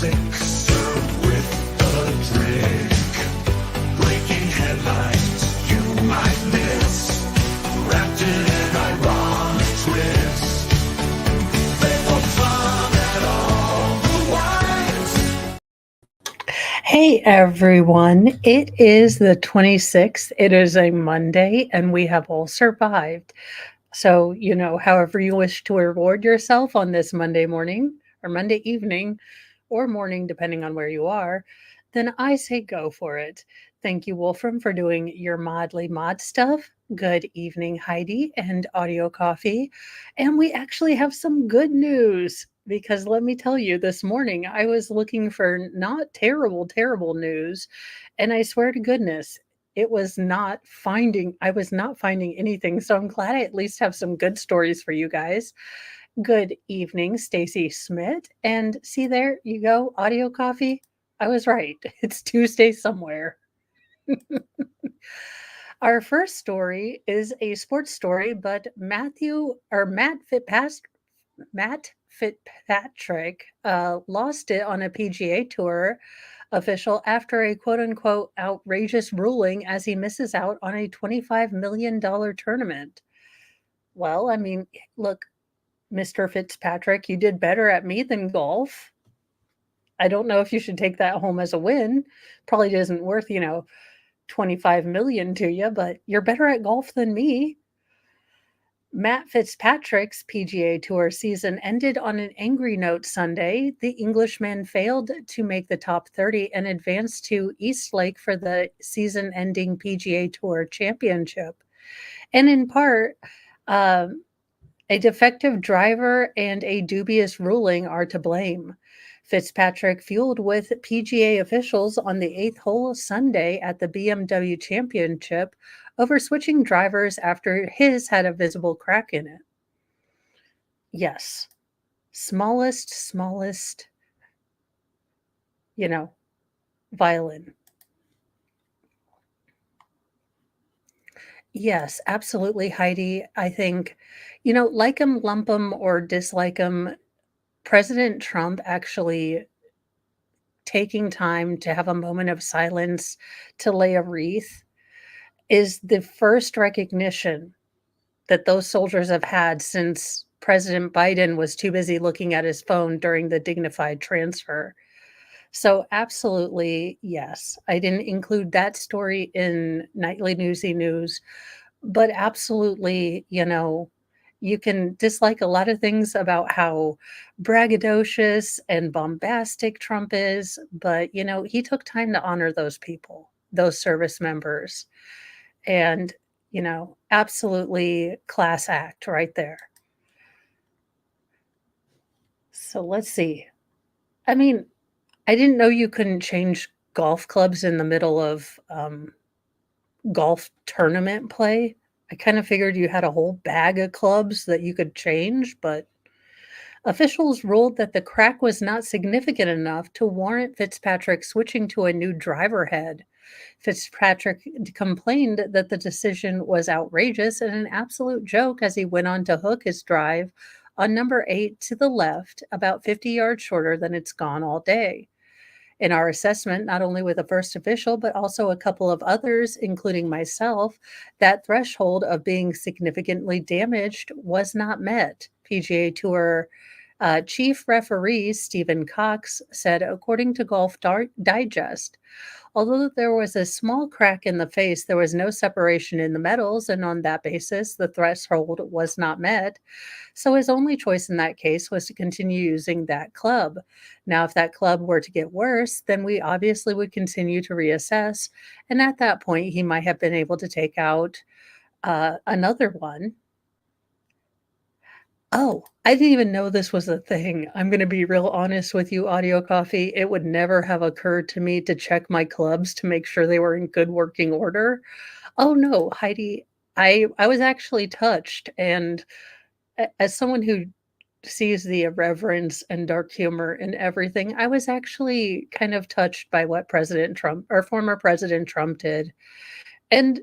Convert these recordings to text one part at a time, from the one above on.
politics served with a drink. Breaking headlines you might miss, wrapped in an ironic twist. Playful fun at all the wines. Hey everyone, it is the 26th. It is a Monday and we have all survived. So, however you wish to reward yourself on this Monday morning or Monday evening or morning, depending on where you are, then I say go for it. Thank you, Wolfram, for doing your modly mod stuff. Good evening, Heidi and Audio Coffee. And we actually have some good news because let me tell you, this morning I was looking for not terrible, terrible news. And I swear to goodness, I was not finding anything. So I'm glad I at least have some good stories for you guys. Good evening, Stacy Smith. And see, there you go, Audio Coffee. I was right. It's Tuesday somewhere. Our first story is a sports story, but Matt Fitzpatrick lost it on a PGA Tour official after a quote unquote outrageous ruling as he misses out on a $25 million tournament. Well, I mean, look, Mr. Fitzpatrick, you did better at me than golf. I don't know if you should take that home as a win. Probably isn't worth, 25 million to you, but you're better at golf than me. Matt Fitzpatrick's PGA Tour season ended on an angry note Sunday. The Englishman failed to make the top 30 and advanced to Eastlake for the season ending PGA Tour Championship. And in part, a defective driver and a dubious ruling are to blame. Fitzpatrick fueled with PGA officials on the eighth hole Sunday at the BMW Championship over switching drivers after his had a visible crack in it. Yes, smallest, violin. Yes, absolutely, Heidi. I think, like him, lump him, or dislike him, President Trump actually taking time to have a moment of silence to lay a wreath is the first recognition that those soldiers have had since President Biden was too busy looking at his phone during the dignified transfer. So, absolutely, yes. I didn't include that story in Nightly Newsy News, but absolutely, you can dislike a lot of things about how braggadocious and bombastic Trump is, but, he took time to honor those people, those service members. And, absolutely class act right there. So let's see. I mean, I didn't know you couldn't change golf clubs in the middle of golf tournament play. I kind of figured you had a whole bag of clubs that you could change, but officials ruled that the crack was not significant enough to warrant Fitzpatrick switching to a new driver head. Fitzpatrick complained that the decision was outrageous and an absolute joke as he went on to hook his drive on number 8 to the left, about 50 yards shorter than it's gone all day. In our assessment, not only with the first official, but also a couple of others, including myself, that threshold of being significantly damaged was not met. PGA Tour chief referee Stephen Cox said, according to Golf Digest, although there was a small crack in the face, there was no separation in the metals, and on that basis, the threshold was not met. So his only choice in that case was to continue using that club. Now, if that club were to get worse, then we obviously would continue to reassess. And at that point, he might have been able to take out another one. Oh, I didn't even know this was a thing. I'm going to be real honest with you, Audio Coffee. It would never have occurred to me to check my clubs to make sure they were in good working order. Oh no, Heidi, I was actually touched, and as someone who sees the irreverence and dark humor in everything, I was actually kind of touched by what President Trump or former President Trump did. And,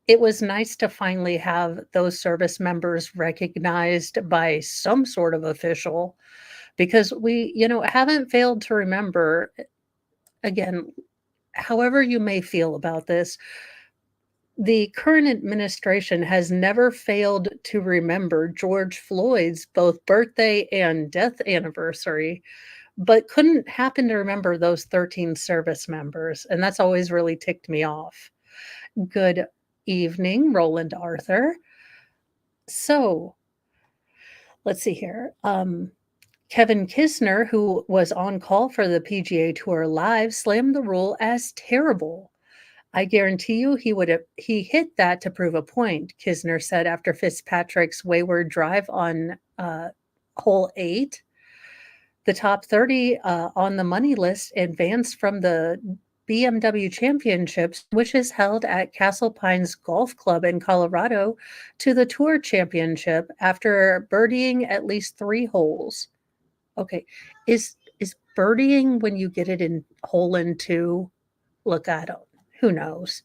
it was nice to finally have those service members recognized by some sort of official. because we, haven't failed to remember, again, however you may feel about this, the current administration has never failed to remember George Floyd's both birthday and death anniversary, but couldn't happen to remember those 13 service members. And that's always really ticked me off. Good evening, Roland Arthur. So let's see here. Kevin Kisner, who was on call for the PGA Tour Live, slammed the rule as terrible. I guarantee you he hit that to prove a point, Kisner said after Fitzpatrick's wayward drive on hole 8. The top 30 on the money list advanced from the BMW Championships, which is held at Castle Pines Golf Club in Colorado, to the Tour Championship after birdieing at least 3 holes. Okay, is birdieing when you get it in hole in 2? Look, I don't. Who knows?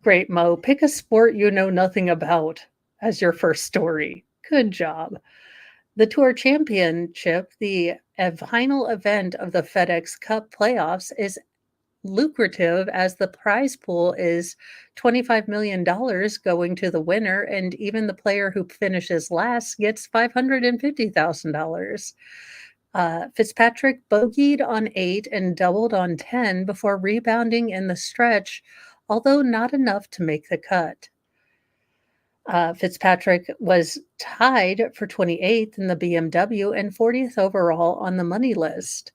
Great, Mo. Pick a sport you know nothing about as your first story. Good job. The Tour Championship, the final event of the FedEx Cup playoffs, is lucrative as the prize pool is $25 million going to the winner, and even the player who finishes last gets $550,000. Fitzpatrick bogeyed on 8 and doubled on 10 before rebounding in the stretch, although not enough to make the cut. Fitzpatrick was tied for 28th in the BMW and 40th overall on the money list.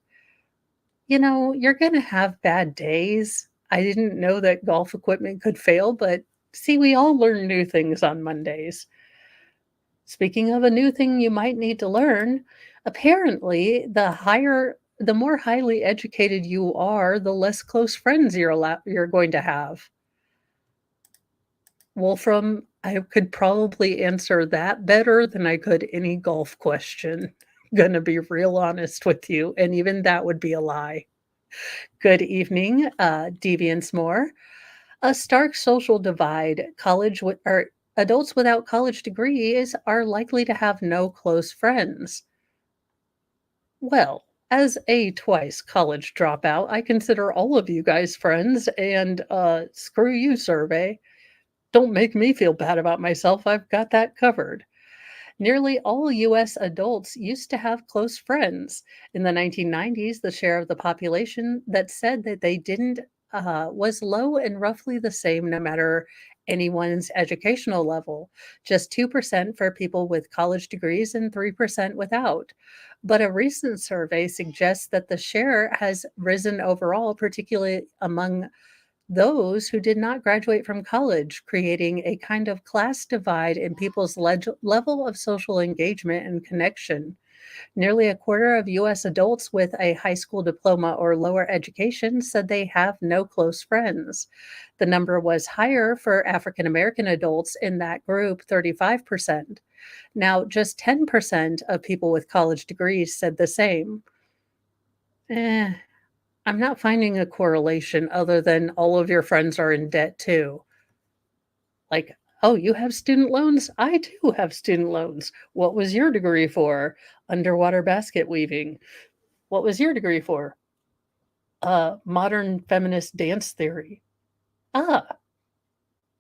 You're going to have bad days. I didn't know that golf equipment could fail, but see, we all learn new things on Mondays. Speaking of a new thing you might need to learn, apparently the more highly educated you are, the less close friends you're going to have. Wolfram, I could probably answer that better than I could any golf question. Gonna be real honest with you, and even that would be a lie. Good evening, Deviance Moore. A stark social divide. Adults without college degrees are likely to have no close friends. Well, as a twice college dropout, I consider all of you guys friends, and screw you, survey. Don't make me feel bad about myself. I've got that covered. Nearly all U.S. adults used to have close friends. In the 1990s, the share of the population that said that they didn't was low and roughly the same no matter anyone's educational level. Just 2% for people with college degrees and 3% without. But a recent survey suggests that the share has risen overall, particularly among those who did not graduate from college, creating a kind of class divide in people's level of social engagement and connection. Nearly a quarter of U.S. adults with a high school diploma or lower education said they have no close friends. The number was higher for African American adults in that group, 35%. Now, just 10% of people with college degrees said the same. I'm not finding a correlation other than all of your friends are in debt too. Like, oh, you have student loans? I too have student loans. What was your degree for? Underwater basket weaving. What was your degree for? Modern feminist dance theory. Ah,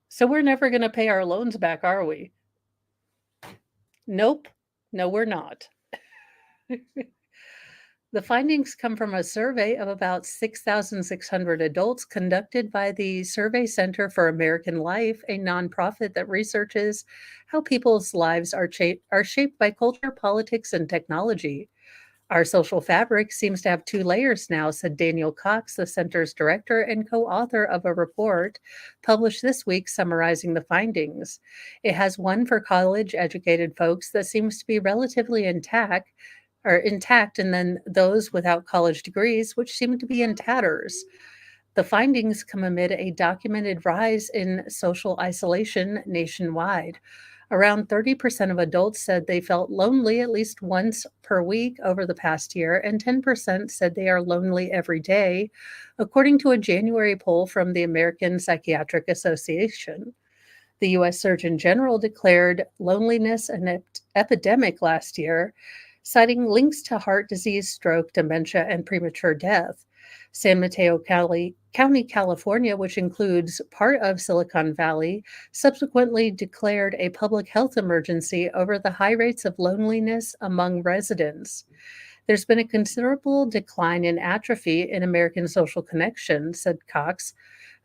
so we're never going to pay our loans back, are we? Nope. No, we're not. The findings come from a survey of about 6,600 adults conducted by the Survey Center for American Life, a nonprofit that researches how people's lives are shaped by culture, politics, and technology. Our social fabric seems to have 2 layers now, said Daniel Cox, the center's director and co-author of a report published this week summarizing the findings. It has one for college-educated folks that seems to be relatively intact, and then those without college degrees, which seem to be in tatters. The findings come amid a documented rise in social isolation nationwide. Around 30% of adults said they felt lonely at least once per week over the past year, and 10% said they are lonely every day, according to a January poll from the American Psychiatric Association. The U.S. Surgeon General declared loneliness an epidemic last year, citing links to heart disease, stroke, dementia, and premature death. San Mateo County, California, which includes part of Silicon Valley, subsequently declared a public health emergency over the high rates of loneliness among residents. There's been a considerable decline in atrophy in American social connection, said Cox,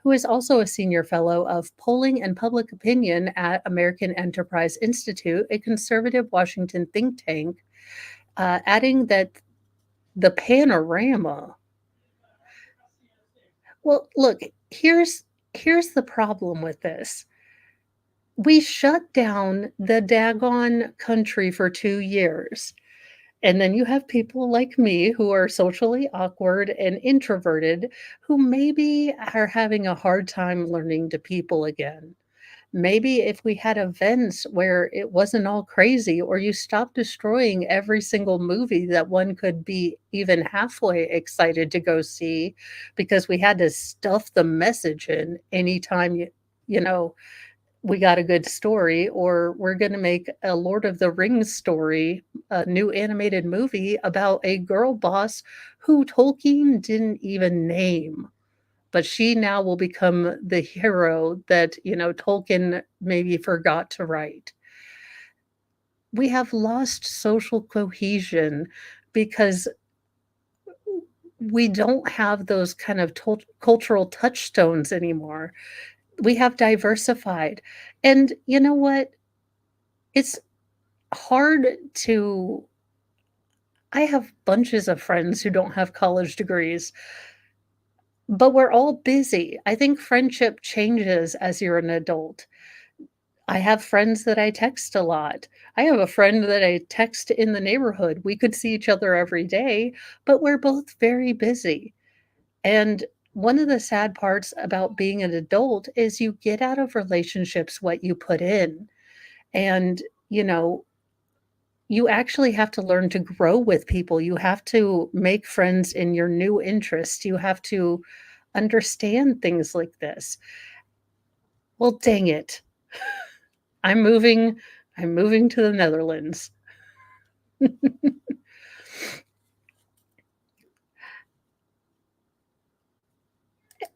who is also a senior fellow of polling and public opinion at American Enterprise Institute, a conservative Washington think tank, adding that the panorama. Well, look, here's the problem with this. We shut down the daggone country for 2 years. And then you have people like me who are socially awkward and introverted who maybe are having a hard time learning to people again. Maybe if we had events where it wasn't all crazy, or you stopped destroying every single movie that one could be even halfway excited to go see because we had to stuff the message in anytime you know, we got a good story, or we're going to make a Lord of the Rings story, a new animated movie about a girl boss who Tolkien didn't even name. But she now will become the hero that, Tolkien maybe forgot to write. We have lost social cohesion because we don't have those kind of cultural touchstones anymore. We have diversified. And you know what? It's hard to I have bunches of friends who don't have college degrees, but we're all busy. I think friendship changes as you're an adult. I have friends that I text a lot. I have a friend that I text in the neighborhood. We could see each other every day, but we're both very busy. And one of the sad parts about being an adult is you get out of relationships what you put in. And, you actually have to learn to grow with people. You have to make friends in your new interests. You have to understand things like this. Well, dang it. I'm moving I'm moving to the Netherlands.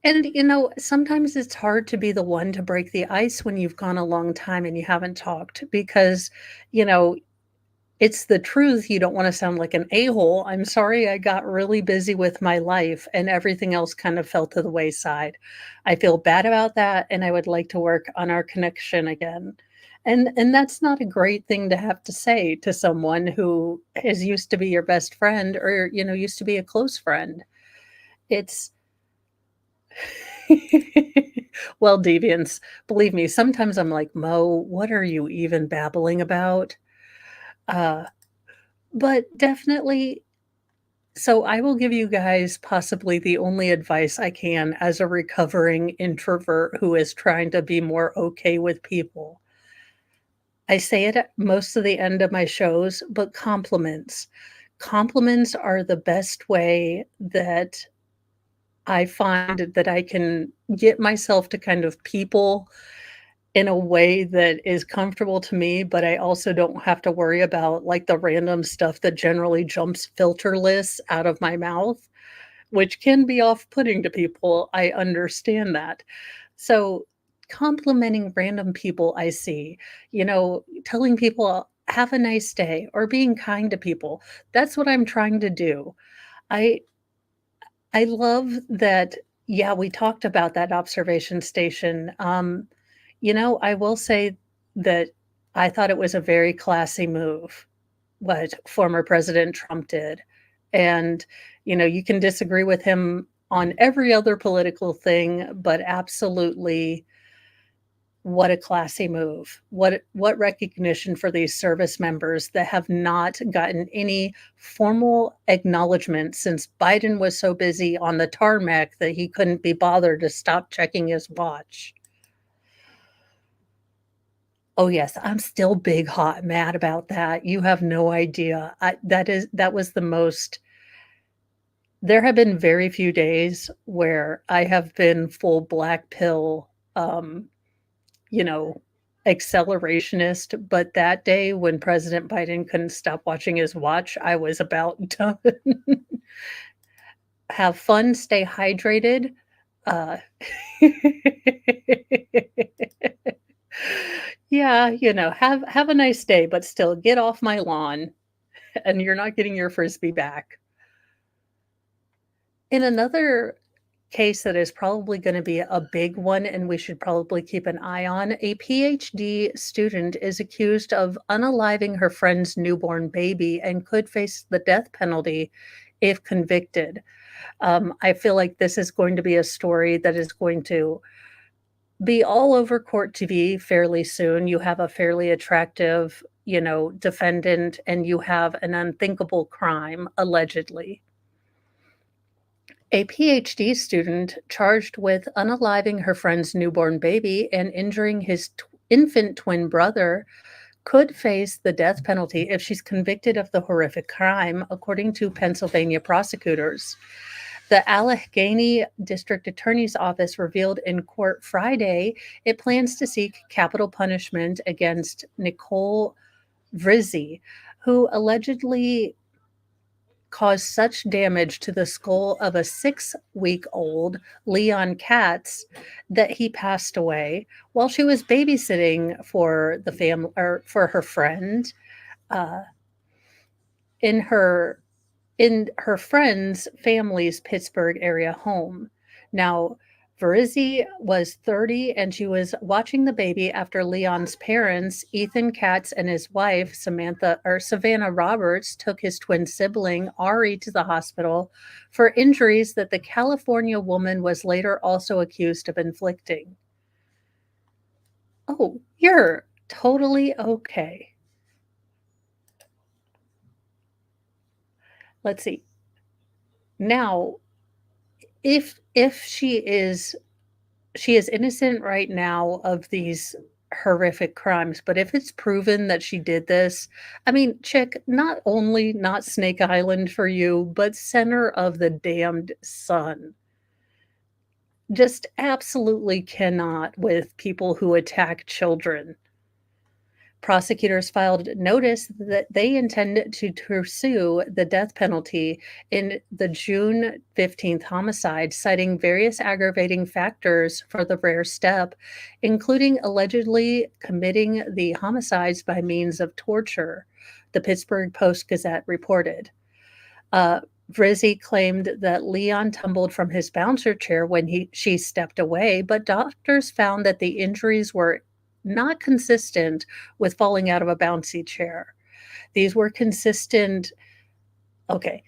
And, sometimes it's hard to be the one to break the ice when you've gone a long time and you haven't talked because, you know, it's the truth. You don't wanna sound like an a-hole. "I'm sorry I got really busy with my life and everything else kind of fell to the wayside. I feel bad about that, and I would like to work on our connection again." And that's not a great thing to have to say to someone who is used to be your best friend or, used to be a close friend. It's Well, deviants, believe me, sometimes I'm like, "Mo, what are you even babbling about?" Uh, but definitely so I will give you guys possibly the only advice I can as a recovering introvert who is trying to be more okay with people. I say it at most of the end of my shows, but compliments. Compliments are the best way that I find that I can get myself to kind of people in a way that is comfortable to me, but I also don't have to worry about, like, the random stuff that generally jumps filterless out of my mouth, which can be off-putting to people, I understand that. So, complimenting random people I see, telling people, "Have a nice day," or being kind to people, that's what I'm trying to do. I I love that yeah, we talked about that observation station. I will say that I thought it was a very classy move, what former President Trump did. And, you can disagree with him on every other political thing, but absolutely what a classy move. What recognition for these service members that have not gotten any formal acknowledgement since Biden was so busy on the tarmac that he couldn't be bothered to stop checking his watch. Oh, yes, I'm still big, hot, mad about that. You have no idea. That was the most there have been very few days where I have been full black pill, you know, accelerationist, but that day when President Biden couldn't stop watching his watch, I was about done. Have fun, stay hydrated. Uh, yeah, have a nice day, but still get off my lawn, and you're not getting your frisbee back. In another case that is probably gonna be a big one and we should probably keep an eye on, a PhD student is accused of unaliving her friend's newborn baby and could face the death penalty if convicted. I feel like this is going to be a story that is going to be all over court TV fairly soon. You have a fairly attractive, defendant, and you have an unthinkable crime, allegedly. A PhD student charged with unaliving her friend's newborn baby and injuring his infant twin brother could face the death penalty if she's convicted of the horrific crime, according to Pennsylvania prosecutors. The Allegheny District Attorney's Office revealed in court Friday it plans to seek capital punishment against Nicole Vrizzi, who allegedly caused such damage to the skull of a 6-week-old Leon Katz that he passed away while she was babysitting for the family or for her friend uh, in her friend's family's Pittsburgh area home. Now, Verizzi was 30 and she was watching the baby after Leon's parents, Ethan Katz and his wife, Savannah Roberts, took his twin sibling, Ari, to the hospital for injuries that the California woman was later also accused of inflicting. Oh, you're totally okay. Let's see. Now, if she is innocent right now of these horrific crimes, but if it's proven that she did this, I mean, chick, not only not Snake Island for you, but center of the damned sun. Just absolutely cannot with people who attack children. Prosecutors filed notice that they intend to pursue the death penalty in the June 15th homicide, citing various aggravating factors for the rare step, including allegedly committing the homicides by means of torture, the Pittsburgh Post-Gazette reported. Vrizzi claimed that Leon tumbled from his bouncer chair when she stepped away, but doctors found that the injuries were not consistent with falling out of a bouncy chair. These were consistent. Okay,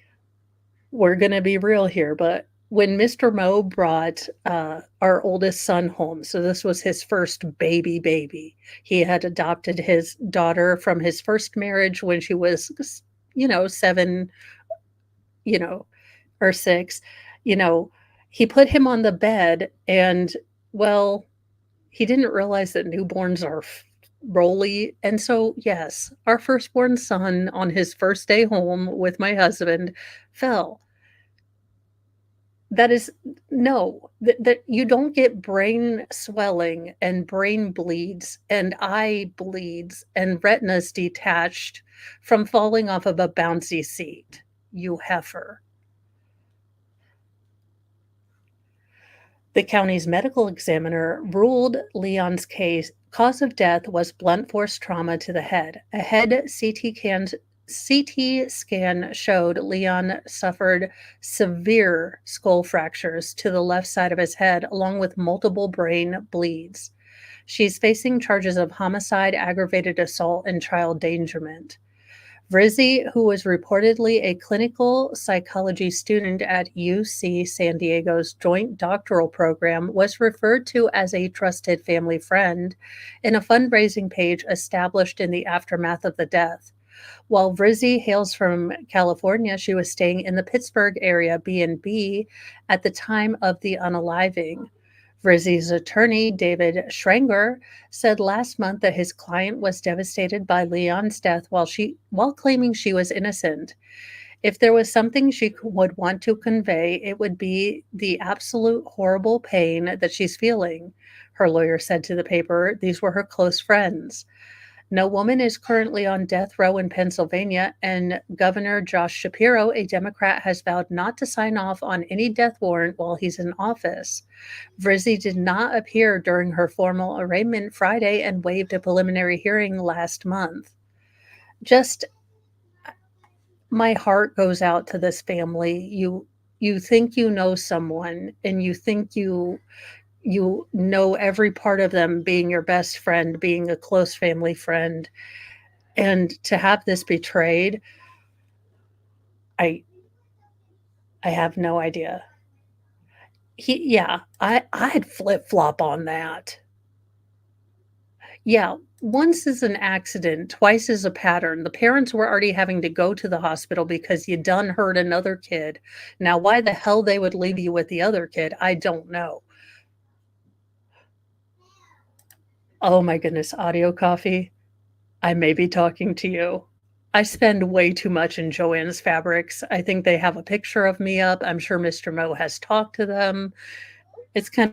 we're going to be real here, but when Mr. Moe brought our oldest son home, so this was his first baby, he had adopted his daughter from his first marriage when she was, 7, or 6, he put him on the bed and, well, he didn't realize that newborns are rolly, and so, yes, our firstborn son on his first day home with my husband fell. That is no, that you don't get brain swelling and brain bleeds and eye bleeds and retinas detached from falling off of a bouncy seat, you heifer. The county's medical examiner ruled Leon's cause of death was blunt force trauma to the head. A head CT scan showed Leon suffered severe skull fractures to the left side of his head, along with multiple brain bleeds. She's facing charges of homicide, aggravated assault, and child endangerment. Vrizzi, who was reportedly a clinical psychology student at UC San Diego's joint doctoral program, was referred to as a trusted family friend in a fundraising page established in the aftermath of the death. While Vrizzi hails from California, she was staying in the Pittsburgh area B&B at the time of the unaliving. Vrizzi's attorney, David Schrenger, said last month that his client was devastated by Leon's death while claiming she was innocent. If there was something she would want to convey, it would be the absolute horrible pain that she's feeling. her lawyer said to the paper. These were her close friends. No woman is currently on death row in Pennsylvania, and Governor Josh Shapiro, a Democrat, has vowed not to sign off on any death warrant while he's in office. Vrizzi did not appear during her formal arraignment Friday and waived a preliminary hearing last month. Just my heart goes out to this family. You think you know someone, and you think you know every part of them, being your best friend, being a close family friend, and to have this betrayed, I I have no idea. I'd flip-flop on that. Yeah, once is an accident, twice is a pattern. The parents were already having to go to the hospital because you done hurt another kid. Now, why the hell they would leave you with the other kid, I don't know. Oh my goodness, audio coffee. I may be talking to you. I spend way too much in Joann's Fabrics. I think they have a picture of me up. I'm sure Mr. Mo has talked to them. It's kind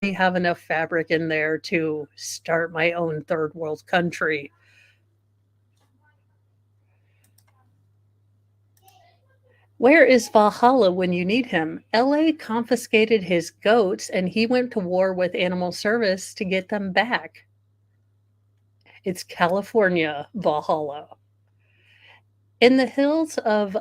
of have enough fabric in there to start my own third world country. Where is Valhalla when you need him? LA confiscated his goats and he went to war with Animal Service to get them back. It's California, Valhalla. In the hills of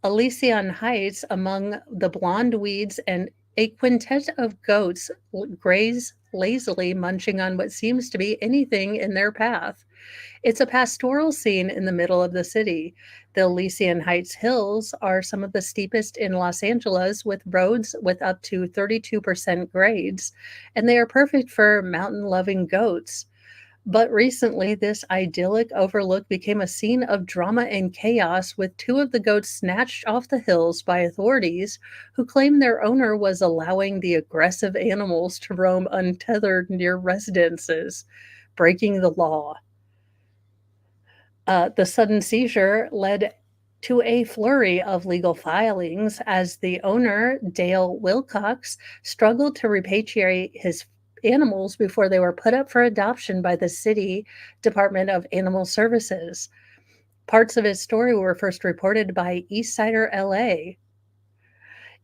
Elysian Heights, among the blonde weeds, and a quintet of goats graze lazily, munching on what seems to be anything in their path. It's a pastoral scene in the middle of the city. The Elysian Heights hills are some of the steepest in Los Angeles, with roads with up to 32% grades, and they are perfect for mountain-loving goats. But recently, this idyllic overlook became a scene of drama and chaos, with two of the goats snatched off the hills by authorities who claim their owner was allowing the aggressive animals to roam untethered near residences, breaking the law. The sudden seizure led to a flurry of legal filings as the owner, Dale Wilcox, struggled to repatriate his animals before they were put up for adoption by the city Department of Animal Services. Parts of his story were first reported by Eastsider LA.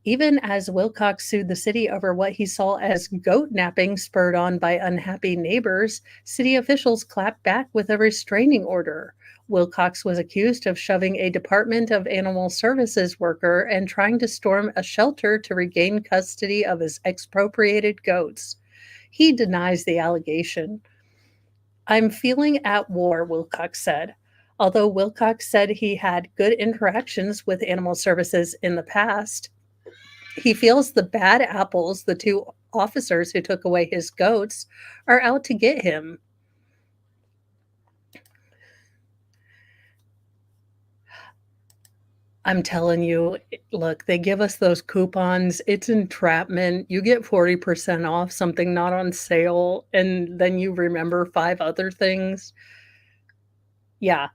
Even as Wilcox sued the city over what he saw as goat napping spurred on by unhappy neighbors, city officials clapped back with a restraining order. Wilcox was accused of shoving a Department of Animal Services worker and trying to storm a shelter to regain custody of his expropriated goats. He denies the allegation. I'm feeling at war, Wilcox said. Although Wilcox said he had good interactions with Animal Services in the past, he feels the bad apples, the two officers who took away his goats, are out to get him. I'm telling you, look, they give us those coupons. It's entrapment. You get 40% off something not on sale, and then you remember 5 other things. Yeah,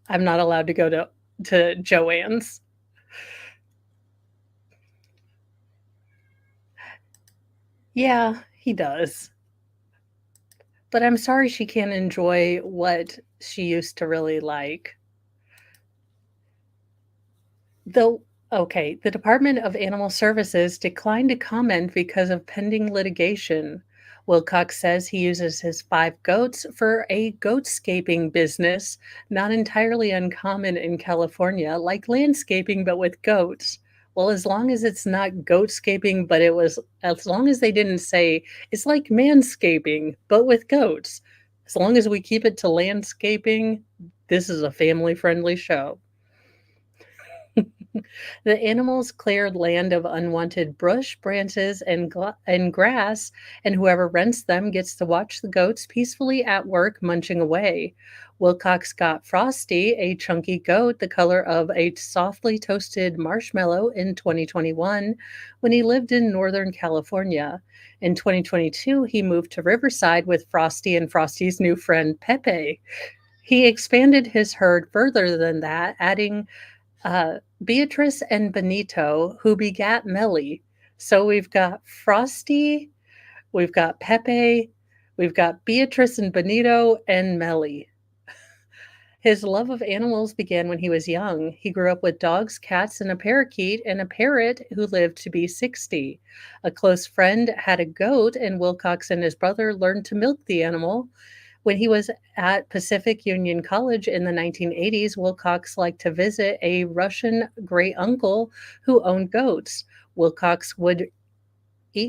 I'm not allowed to go to Joann's. Yeah, he does. But I'm sorry she can't enjoy what she used to really like. Though okay, the Department of Animal Services declined to comment because of pending litigation. Wilcox says he uses his 5 goats for a goatscaping business, not entirely uncommon in California, like landscaping but with goats. Well, as long as it's not goatscaping, but it was as long as they didn't say it's like manscaping but with goats. As long as we keep it to landscaping, this is a family-friendly show. The animals cleared land of unwanted brush, branches, and grass, and whoever rents them gets to watch the goats peacefully at work munching away. Wilcox got Frosty, a chunky goat the color of a softly toasted marshmallow, in 2021 when he lived in Northern California. In 2022, he moved to Riverside with Frosty and Frosty's new friend Pepe. He expanded his herd further than that, adding Beatrice and Benito, who begat Melly. So we've got Frosty, we've got Pepe, we've got Beatrice and Benito, and Melly. His love of animals began when he was young. He grew up with dogs, cats, and a parakeet, and a parrot who lived to be 60. A close friend had a goat, and Wilcox and his brother learned to milk the animal. When he was at Pacific Union College in the 1980s, Wilcox liked to visit a Russian great uncle who owned goats. Wilcox would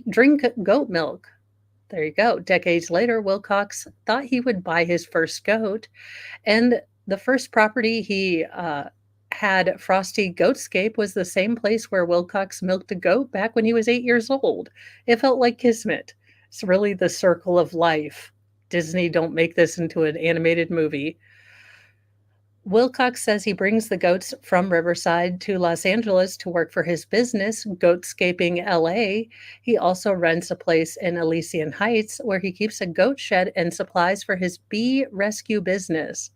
drink goat milk. There you go. Decades later, Wilcox thought he would buy his first goat, and the first property he had, Frosty Goatscape, was the same place where Wilcox milked a goat back when he was 8 years old. It felt like kismet. It's really the circle of life. Disney, don't make this into an animated movie. Wilcox says he brings the goats from Riverside to Los Angeles to work for his business, Goatscaping LA. He also rents a place in Elysian Heights where he keeps a goat shed and supplies for his bee rescue business.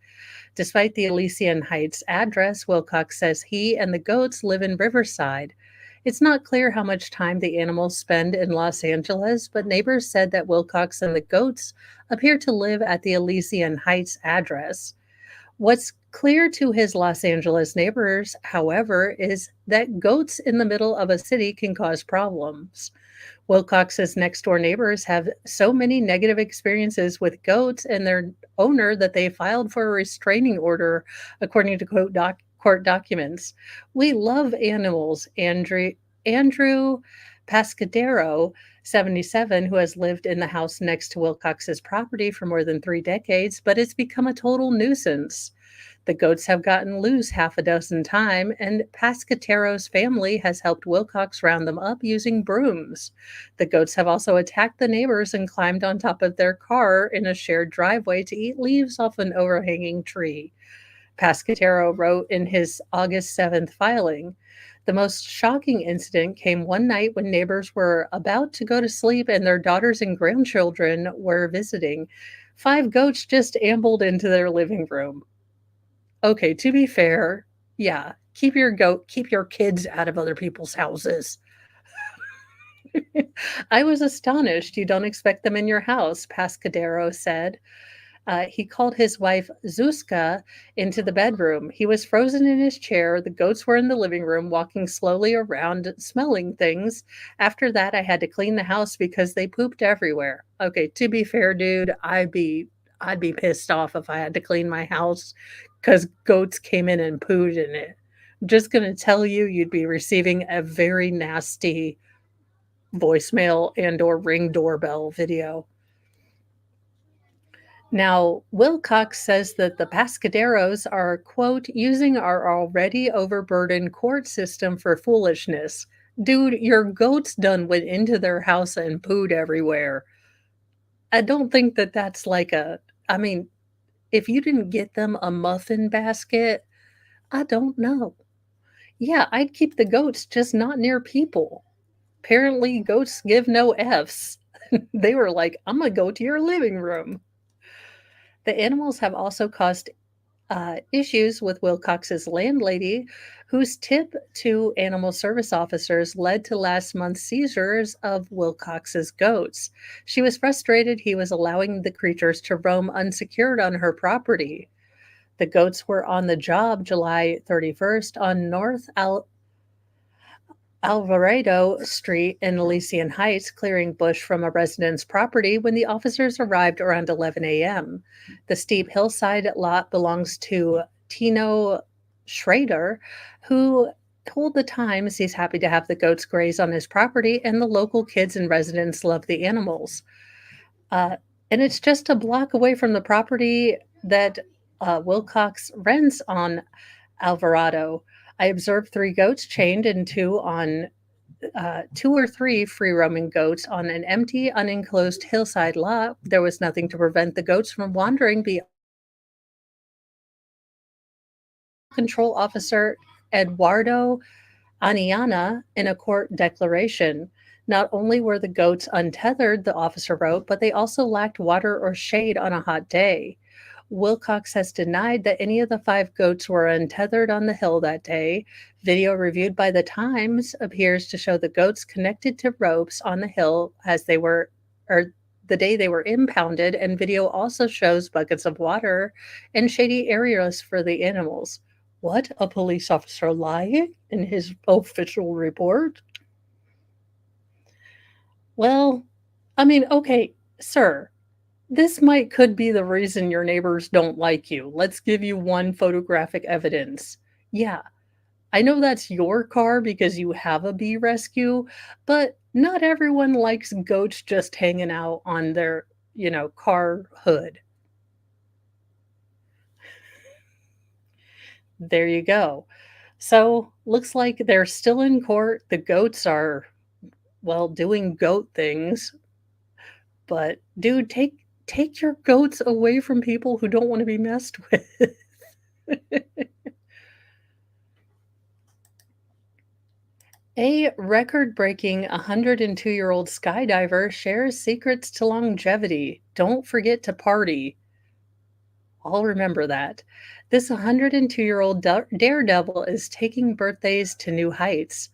Despite the Elysian Heights address, Wilcox says he and the goats live in Riverside. It's not clear how much time the animals spend in Los Angeles, but neighbors said that Wilcox and the goats appear to live at the Elysian Heights address. What's clear to his Los Angeles neighbors, however, is that goats in the middle of a city can cause problems. Wilcox's next door neighbors have so many negative experiences with goats and their owner that they filed for a restraining order, according to court documents. We love animals, Andrew Pascadero, 77, who has lived in the house next to Wilcox's property for more than 3 decades, but it's become a total nuisance. The goats have gotten loose half a dozen times, and Pascatero's family has helped Wilcox round them up using brooms. The goats have also attacked the neighbors and climbed on top of their car in a shared driveway to eat leaves off an overhanging tree. Pascatero wrote in his August 7th filing. The most shocking incident came one night when neighbors were about to go to sleep and their daughters and grandchildren were visiting. 5 goats just ambled into their living room. Okay, to be fair, yeah, keep your kids out of other people's houses. I was astonished. You don't expect them in your house, Pascadero said. He called his wife Zuzka into the bedroom. He was frozen in his chair. The goats were in the living room, walking slowly around, smelling things. After that, I had to clean the house because they pooped everywhere. Okay, to be fair, dude, I'd be pissed off if I had to clean my house because goats came in and pooed in it. I'm just gonna tell you, you'd be receiving a very nasty voicemail and or ring doorbell video. Now, Wilcox says that the Pascaderos are, quote, using our already overburdened court system for foolishness. Dude, your goats done went into their house and pooed everywhere. I don't think that that's I mean, if you didn't get them a muffin basket, I don't know. Yeah, I'd keep the goats, just not near people. Apparently, goats give no Fs. They were like, I'm going to go to your living room. The animals have also caused issues with Wilcox's landlady, whose tip to animal service officers led to last month's seizures of Wilcox's goats. She was frustrated he was allowing the creatures to roam unsecured on her property. The goats were on the job July 31st on North Alvarado Street in Elysian Heights, clearing bush from a resident's property when the officers arrived around 11 a.m. The steep hillside lot belongs to Tino Schrader, who told the Times he's happy to have the goats graze on his property, and the local kids and residents love the animals. And it's just a block away from the property that Wilcox rents on Alvarado. I observed 3 goats chained and 2 or 3 free roaming goats on an empty, unenclosed hillside lot. There was nothing to prevent the goats from wandering beyond. Control Officer Eduardo Aniana in a court declaration. Not only were the goats untethered, the officer wrote, but they also lacked water or shade on a hot day. Wilcox has denied that any of the 5 goats were untethered on the hill that day. Video reviewed by the Times appears to show the goats connected to ropes on the hill as they were, or the day they were impounded, and video also shows buckets of water and shady areas for the animals. What? A police officer lying in his official report? Well, I mean, okay, sir, this could be the reason your neighbors don't like you. Let's give you one photographic evidence. Yeah, I know that's your car because you have a bee rescue, but not everyone likes goats just hanging out on their, car hood. There you go. So, looks like they're still in court. The goats are, well, doing goat things. But dude, take your goats away from people who don't want to be messed with. A record-breaking 102-year-old skydiver shares secrets to longevity. Don't forget to party. I'll remember that. This 102-year-old daredevil is taking birthdays to new heights.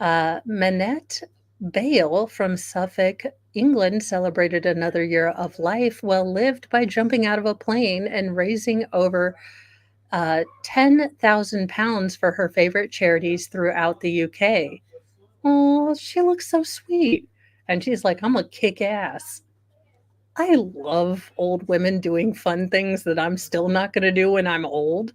Manette Bale from Suffolk, England, celebrated another year of life well lived by jumping out of a plane and raising over £10,000 for her favorite charities throughout the UK. Oh, she looks so sweet. And she's like, I'm going to kick ass. I love old women doing fun things that I'm still not going to do when I'm old.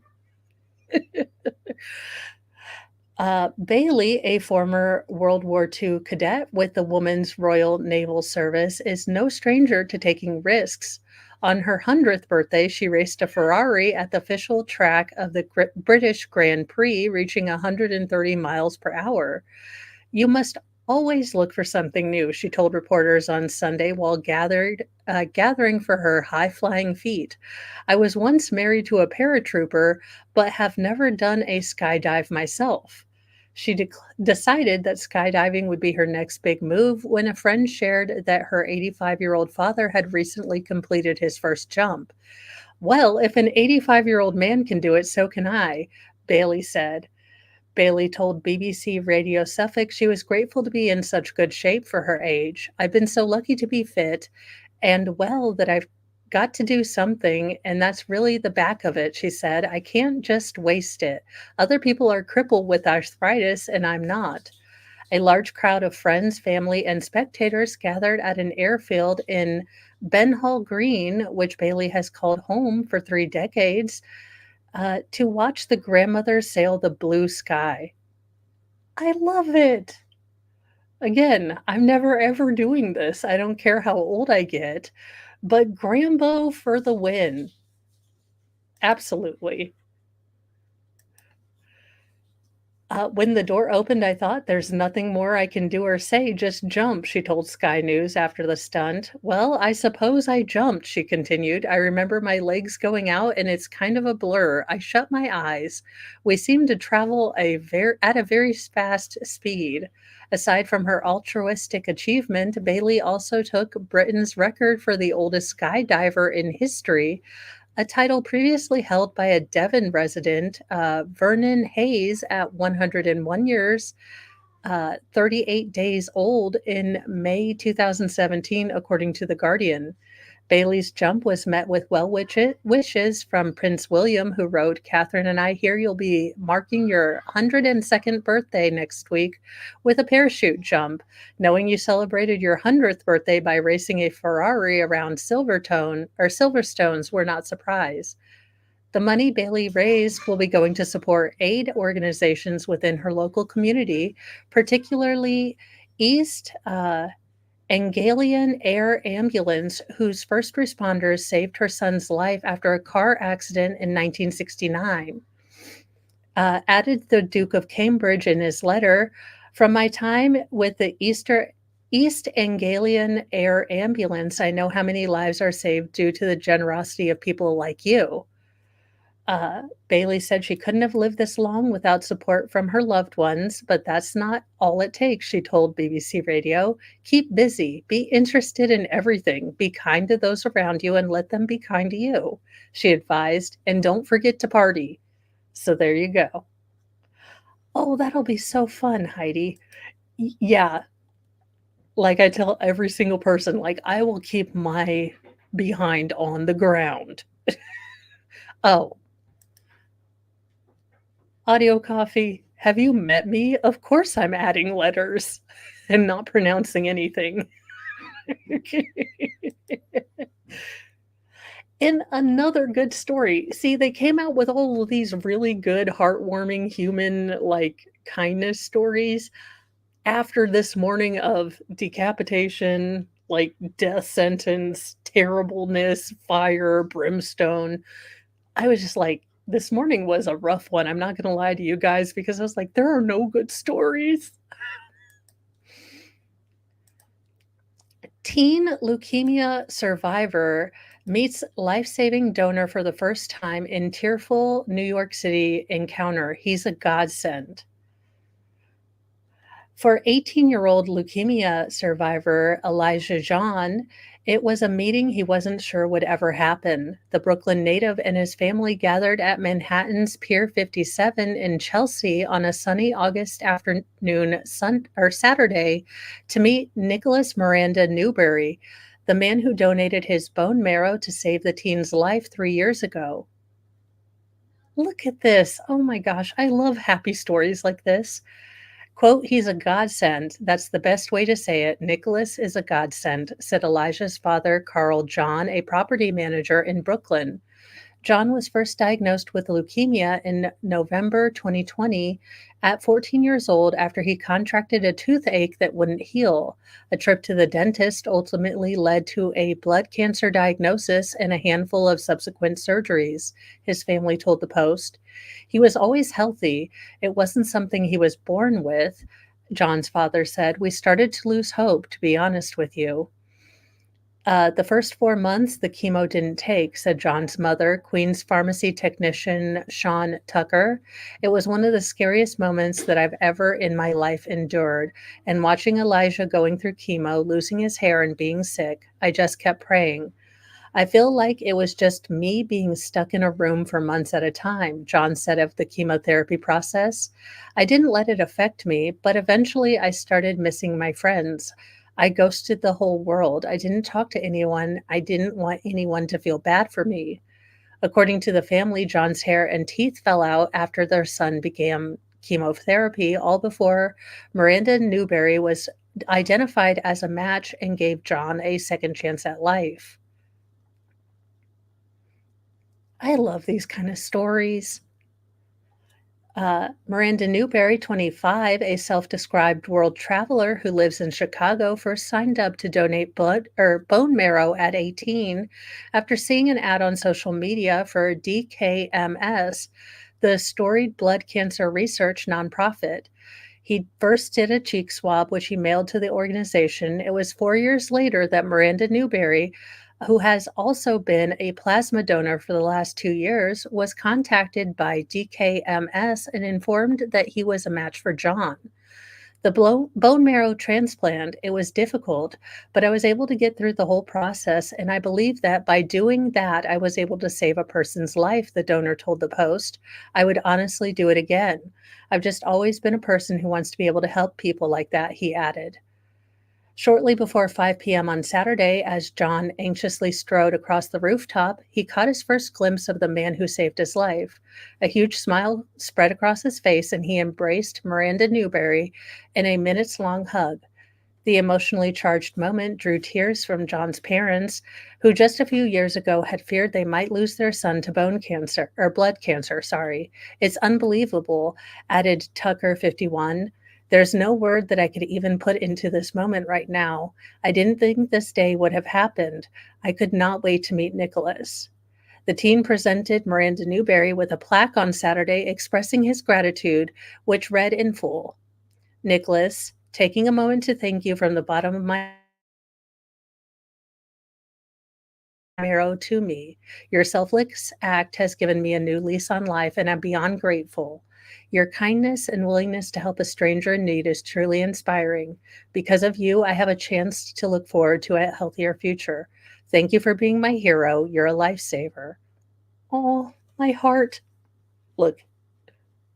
Bailey, a former World War II cadet with the Women's Royal Naval Service, is no stranger to taking risks. On her 100th birthday, she raced a Ferrari at the official track of the British Grand Prix, reaching 130 miles per hour. You must always look for something new, she told reporters on Sunday while gathering for her high-flying feat. I was once married to a paratrooper, but have never done a skydive myself. She decided that skydiving would be her next big move when a friend shared that her 85-year-old father had recently completed his first jump. Well, if an 85-year-old man can do it, so can I, Bailey said. Bailey told BBC Radio Suffolk she was grateful to be in such good shape for her age. I've been so lucky to be fit and well that I've got to do something, and that's really the back of it, she said. I can't just waste it. Other people are crippled with arthritis, and I'm not. A large crowd of friends, family, and spectators gathered at an airfield in Benhall Green, which Bailey has called home for 3 decades, to watch the grandmother sail the blue sky. I love it. Again, I'm never ever doing this. I don't care how old I get, but Grambo for the win. Absolutely. When the door opened, I thought, there's nothing more I can do or say, just jump, she told Sky News after the stunt. Well, I suppose I jumped, she continued. I remember my legs going out and it's kind of a blur. I shut my eyes. We seemed to travel at a very fast speed. Aside from her altruistic achievement, Bailey also took Britain's record for the oldest skydiver in history, a title previously held by a Devon resident, Vernon Hayes, at 101 years, 38 days old in May 2017, according to The Guardian. Bailey's jump was met with wishes from Prince William, who wrote, Catherine and I hear you'll be marking your 102nd birthday next week with a parachute jump. Knowing you celebrated your 100th birthday by racing a Ferrari around Silverstones, we're not surprised. The money Bailey raised will be going to support aid organizations within her local community, particularly East Anglian Air Ambulance, whose first responders saved her son's life after a car accident in 1969. Added the Duke of Cambridge in his letter, from my time with the East Anglian Air Ambulance, I know how many lives are saved due to the generosity of people like you. Bailey said she couldn't have lived this long without support from her loved ones, but that's not all it takes, she told BBC Radio. Keep busy, be interested in everything, be kind to those around you, and let them be kind to you, she advised, and don't forget to party. So there you go. Oh, that'll be so fun, Heidi. Yeah, like I tell every single person, like, I will keep my behind on the ground. Oh, audio coffee, have you met me? Of course I'm adding letters and not pronouncing anything. In another good story, see, they came out with all of these really good, heartwarming, human, like, kindness stories after this morning of decapitation, like, death sentence, terribleness, fire, brimstone. I was just like, this morning was a rough one. I'm not gonna lie to you guys because I was like, there are no good stories. Teen leukemia survivor meets life-saving donor for the first time in tearful New York City encounter. He's a godsend. For 18-year-old leukemia survivor Elijah John, it was a meeting he wasn't sure would ever happen. The Brooklyn native and his family gathered at Manhattan's Pier 57 in Chelsea on a sunny August afternoon Saturday to meet Nicholas Miranda Newberry, the man who donated his bone marrow to save the teen's life 3 years ago. Look at this. Oh my gosh, I love happy stories like this. Quote, "He's a godsend. That's the best way to say it. Nicholas is a godsend," said Elijah's father, Carl John, a property manager in Brooklyn. John was first diagnosed with leukemia in November 2020 at 14 years old after he contracted a toothache that wouldn't heal. A trip to the dentist ultimately led to a blood cancer diagnosis and a handful of subsequent surgeries, his family told the Post. He was always healthy. It wasn't something he was born with, John's father said. "We started to lose hope, to be honest with you." The first 4 months, the chemo didn't take, said John's mother, Queen's pharmacy technician Sean Tucker. "It was one of the scariest moments that I've ever in my life endured. And watching Elijah going through chemo, losing his hair, and being sick, I just kept praying. I feel like it was just me being stuck in a room for months at a time," John said of the chemotherapy process. "I didn't let it affect me, but eventually I started missing my friends. I ghosted the whole world. I didn't talk to anyone. I didn't want anyone to feel bad for me." According to the family, John's hair and teeth fell out after their son began chemotherapy, all before Miranda Newberry was identified as a match and gave John a second chance at life. I love these kind of stories. Miranda Newberry, 25, a self-described world traveler who lives in Chicago, first signed up to donate blood or bone marrow at 18 after seeing an ad on social media for DKMS, the storied blood cancer research nonprofit. He first did a cheek swab, which he mailed to the organization. It was 4 years later that Miranda Newberry, who has also been a plasma donor for the last 2 years, was contacted by DKMS and informed that he was a match for John. The bone marrow transplant, it was difficult, but I was able to get through the whole process, and I believe that by doing that, I was able to save a person's life, the donor told the Post. "I would honestly do it again. I've just always been a person who wants to be able to help people like that," he added. Shortly before 5 p.m. on Saturday, as John anxiously strode across the rooftop, he caught his first glimpse of the man who saved his life. A huge smile spread across his face, and he embraced Miranda Newberry in a minutes-long hug. The emotionally charged moment drew tears from John's parents, who just a few years ago had feared they might lose their son to bone cancer or blood cancer, sorry. "It's unbelievable," added Tucker, 51. "There's no word that I could even put into this moment right now. I didn't think this day would have happened. I could not wait to meet Nicholas." The teen presented Miranda Newberry with a plaque on Saturday expressing his gratitude, which read in full, "Nicholas, taking a moment to thank you from the bottom of my marrow to me. Your selfless act has given me a new lease on life, and I'm beyond grateful. Your kindness and willingness to help a stranger in need is truly inspiring. Because of you, I have a chance to look forward to a healthier future. Thank you for being my hero. You're a lifesaver. Oh, my heart. Look,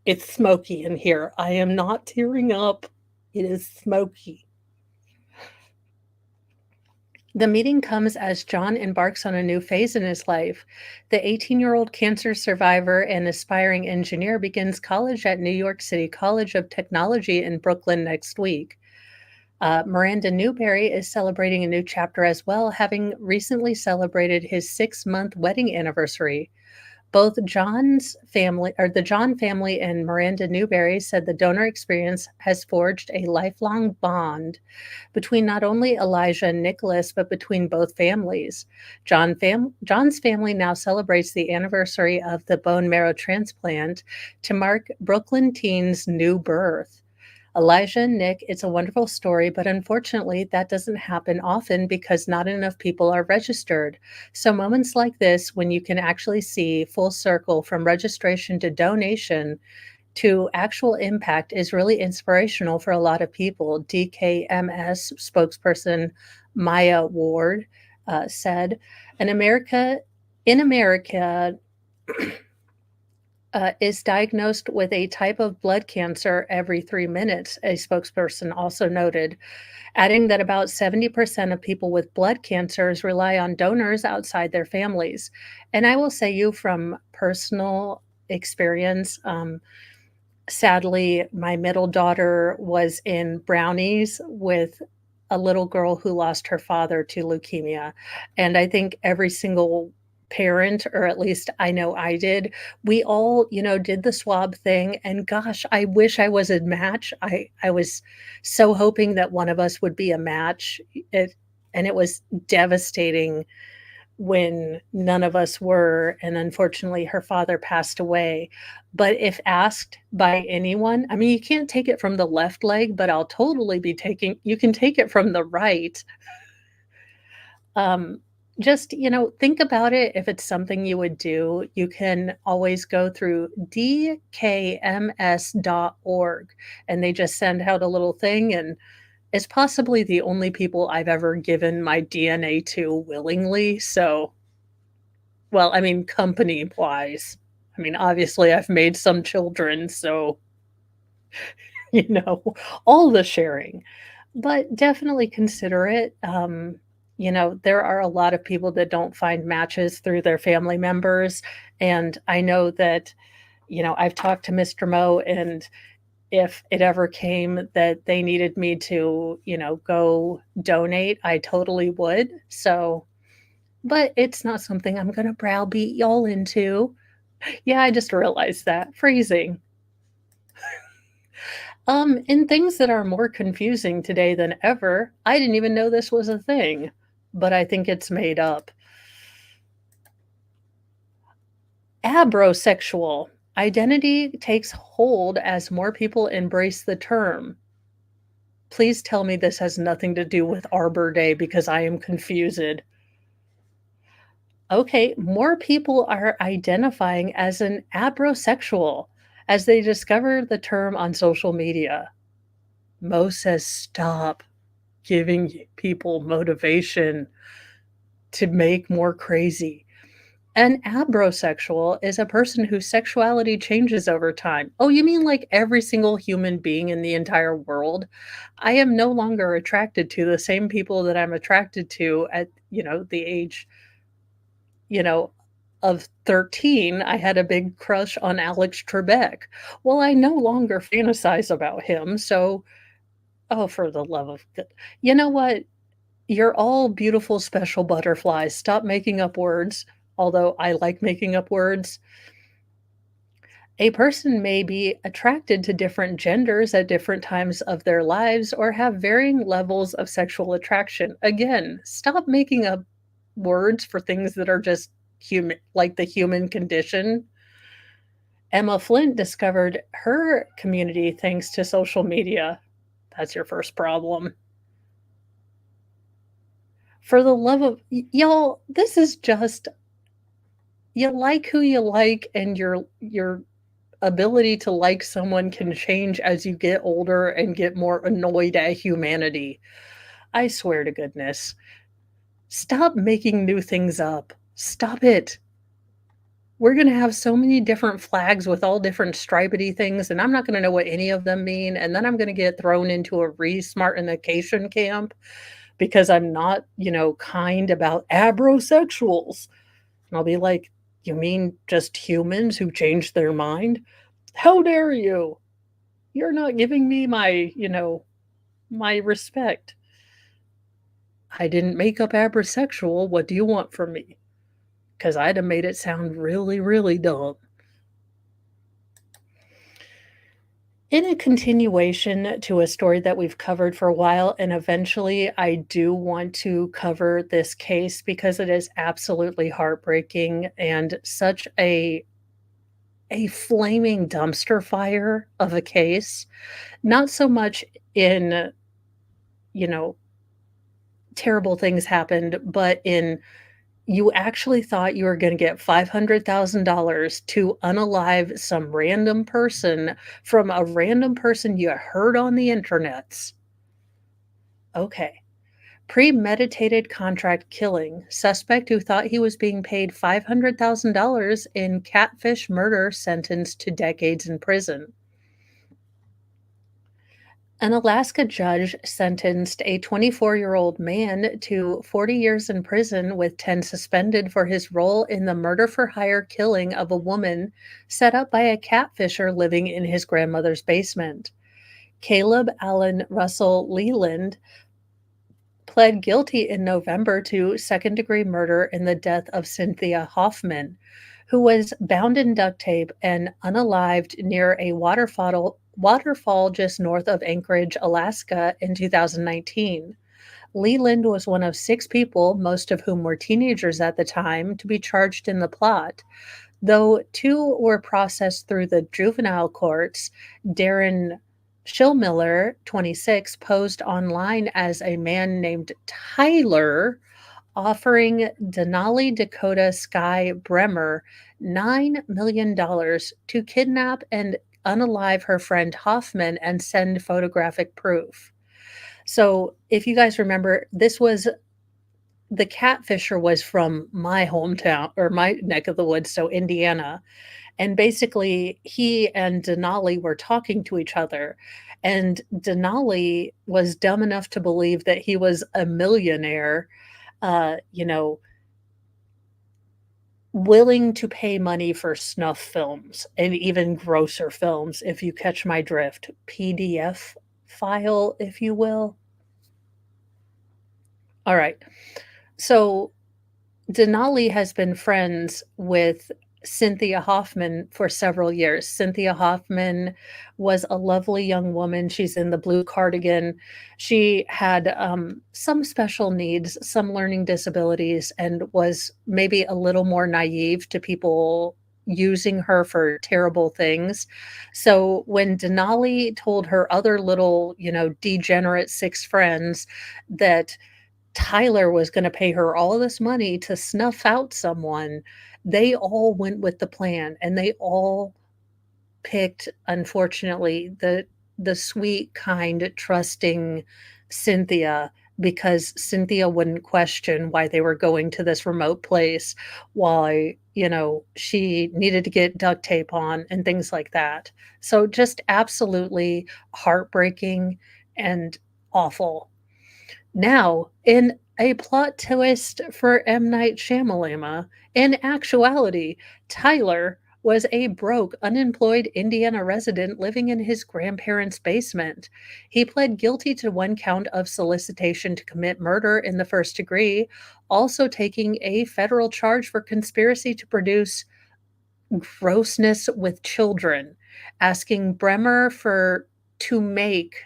it's smoky in here. I am not tearing up. It is smoky. The meeting comes as John embarks on a new phase in his life. The 18-year-old cancer survivor and aspiring engineer begins college at New York City College of Technology in Brooklyn next week. Miranda Newberry is celebrating a new chapter as well, having recently celebrated his 6-month wedding anniversary. Both John's family, or the John family and Miranda Newberry, said the donor experience has forged a lifelong bond between not only Elijah and Nicholas, but between both families. John's family now celebrates the anniversary of the bone marrow transplant to mark Brooklyn teen's new birth. Elijah and Nick, it's a wonderful story, but unfortunately, that doesn't happen often because not enough people are registered. So, moments like this, when you can actually see full circle from registration to donation to actual impact, is really inspirational for a lot of people. DKMS spokesperson Maya Ward said, in America, is diagnosed with a type of blood cancer every 3 minutes, a spokesperson also noted, adding that about 70% of people with blood cancers rely on donors outside their families. And I will say you from personal experience, sadly, my middle daughter was in brownies with a little girl who lost her father to leukemia. And I think every single parent, or at least I know I did, we all, did the swab thing. And gosh, I wish I was a match. I was so hoping that one of us would be a match. And it was devastating when none of us were, and unfortunately her father passed away. But if asked by anyone, I mean, you can't take it from the left leg, but I'll totally be taking you can take it from the right. Um, just, think about it. If it's something you would do, you can always go through dkms.org, and they just send out a little thing, and it's possibly the only people I've ever given my DNA to willingly. So, well, I mean, company-wise. I mean, obviously, I've made some children, so, you know, all the sharing. But definitely consider it. There are a lot of people that don't find matches through their family members. And I know that, I've talked to Mr. Mo, and if it ever came that they needed me to, go donate, I totally would. So, but it's not something I'm gonna browbeat y'all into. Yeah, I just realized that. Phrasing. In things that are more confusing today than ever, I didn't even know this was a thing, but I think it's made up. Abrosexual. Identity takes hold as more people embrace the term. Please tell me this has nothing to do with Arbor Day because I am confused. Okay, more people are identifying as an abrosexual as they discover the term on social media. Mo says stop giving people motivation to make more crazy. An abrosexual is a person whose sexuality changes over time. Oh, you mean like every single human being in the entire world? I am no longer attracted to the same people that I'm attracted to at, the age, you know, of 13. I had a big crush on Alex Trebek. Well, I no longer fantasize about him. So, oh, for the love of God. You know what? You're all beautiful, special butterflies. Stop making up words, although I like making up words. A person may be attracted to different genders at different times of their lives or have varying levels of sexual attraction. Again, stop making up words for things that are just human, like the human condition. Emma Flint discovered her community thanks to social media. That's your first problem. For the love of y'all, this is just you like who you like, and your ability to like someone can change as you get older and get more annoyed at humanity. I swear to goodness. Stop making new things up. Stop it. We're gonna have so many different flags with all different stripedy things, and I'm not gonna know what any of them mean, and then I'm gonna get thrown into a re-smartification camp because I'm not, kind about abrosexuals. And I'll be like, "You mean just humans who change their mind? How dare you? You're not giving me my respect. I didn't make up abrosexual. What do you want from me?" 'Cause I'd have made it sound really, really dumb. In a continuation to a story that we've covered for a while, and eventually I do want to cover this case because it is absolutely heartbreaking and such a flaming dumpster fire of a case. Not so much in, you know, terrible things happened, but in you actually thought you were gonna get $500,000 to unalive some random person from a random person you heard on the internets. Okay. Premeditated contract killing. Suspect who thought he was being paid $500,000 in catfish murder sentenced to decades in prison. An Alaska judge sentenced a 24-year-old man to 40 years in prison with 10 suspended for his role in the murder for hire killing of a woman set up by a catfisher living in his grandmother's basement. Caleb Allen Russell Leland pled guilty in November to second-degree murder in the death of Cynthia Hoffman, who was bound in duct tape and unalived near a waterfall just north of Anchorage, Alaska in 2019. Leland was one of 6 people, most of whom were teenagers at the time, to be charged in the plot. Though 2 were processed through the juvenile courts, Darren Schillmiller, 26, posed online as a man named Tyler, offering Denali Dakota Sky Bremer $9 million to kidnap and unalive her friend Hoffman and send photographic proof. So, if you guys remember, the catfisher was from my hometown or my neck of the woods, so Indiana. And basically, he and Denali were talking to each other. And Denali was dumb enough to believe that he was a millionaire, uh, you know, willing to pay money for snuff films and even grosser films, if you catch my drift. PDF file, if you will. All right. So Denali has been friends with Cynthia Hoffman for several years. Cynthia Hoffman was a lovely young woman. She's in the blue cardigan. She had some special needs, some learning disabilities, and was maybe a little more naive to people using her for terrible things. So when Denali told her other little, degenerate 6 friends that Tyler was gonna pay her all this money to snuff out someone, they all went with the plan, and they all picked, unfortunately, the sweet, kind, trusting Cynthia because Cynthia wouldn't question why they were going to this remote place, why, she needed to get duct tape on and things like that. So just absolutely heartbreaking and awful. Now, in a plot twist for M. Night Shyamalama, in actuality, Tyler was a broke, unemployed Indiana resident living in his grandparents' basement. He pled guilty to 1 count of solicitation to commit murder in the first degree, also taking a federal charge for conspiracy to produce grossness with children, asking Bremer to make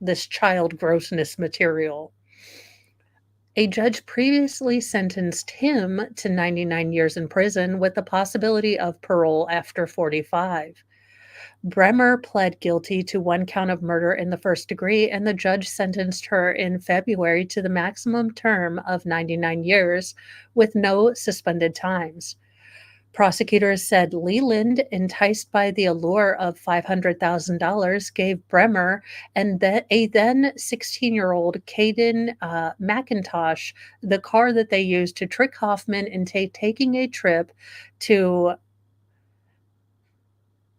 this child grossness material. A judge previously sentenced him to 99 years in prison with the possibility of parole after 45. Bremer pled guilty to one count of murder in the first degree, and the judge sentenced her in February to the maximum term of 99 years with no suspended times. Prosecutors said Leland, enticed by the allure of $500,000, gave Bremer and a then 16-year-old Caden McIntosh the car that they used to trick Hoffman into taking a trip to,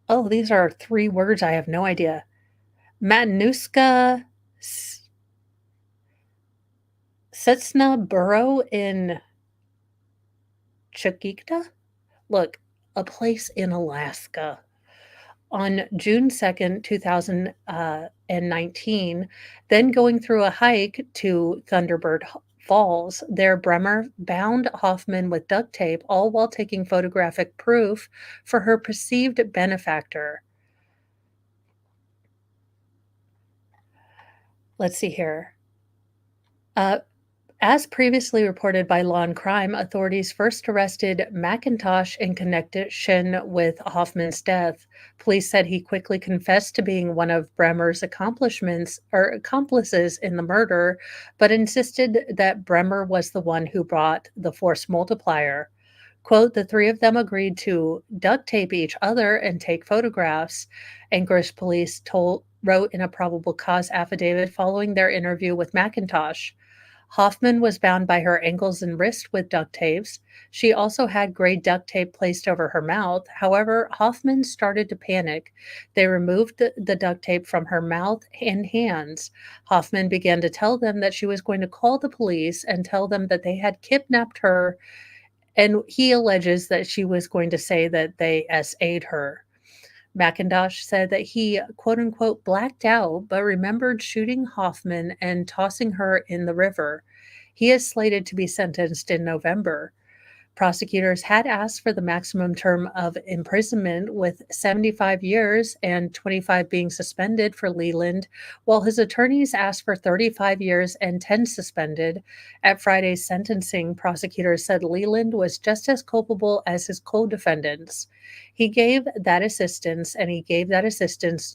oh, these are three words I have no idea. Matanuska Setsna Borough in Chiquita? Look, a place in Alaska. On June 2nd, 2019, then going through a hike to Thunderbird Falls. There, Bremer bound Hoffman with duct tape, all while taking photographic proof for her perceived benefactor. Let's see here. Uh, As previously reported by Law and Crime, authorities first arrested McIntosh in connection with Hoffman's death. Police said he quickly confessed to being one of Bremer's accomplices in the murder, but insisted that Bremer was the one who brought the force multiplier. Quote, the three of them agreed to duct tape each other and take photographs, Anchorage police wrote in a probable cause affidavit following their interview with McIntosh. Hoffman was bound by her ankles and wrists with duct tapes. She also had gray duct tape placed over her mouth. However, Hoffman started to panic. They removed the duct tape from her mouth and hands. Hoffman began to tell them that she was going to call the police and tell them that they had kidnapped her, and he alleges that she was going to say that they SA'd her. McIntosh said that he, quote unquote, blacked out, but remembered shooting Hoffman and tossing her in the river. He is slated to be sentenced in November. Prosecutors had asked for the maximum term of imprisonment, with 75 years and 25 being suspended for Leland, while his attorneys asked for 35 years and 10 suspended. At Friday's sentencing, prosecutors said Leland was just as culpable as his co-defendants. He gave that assistance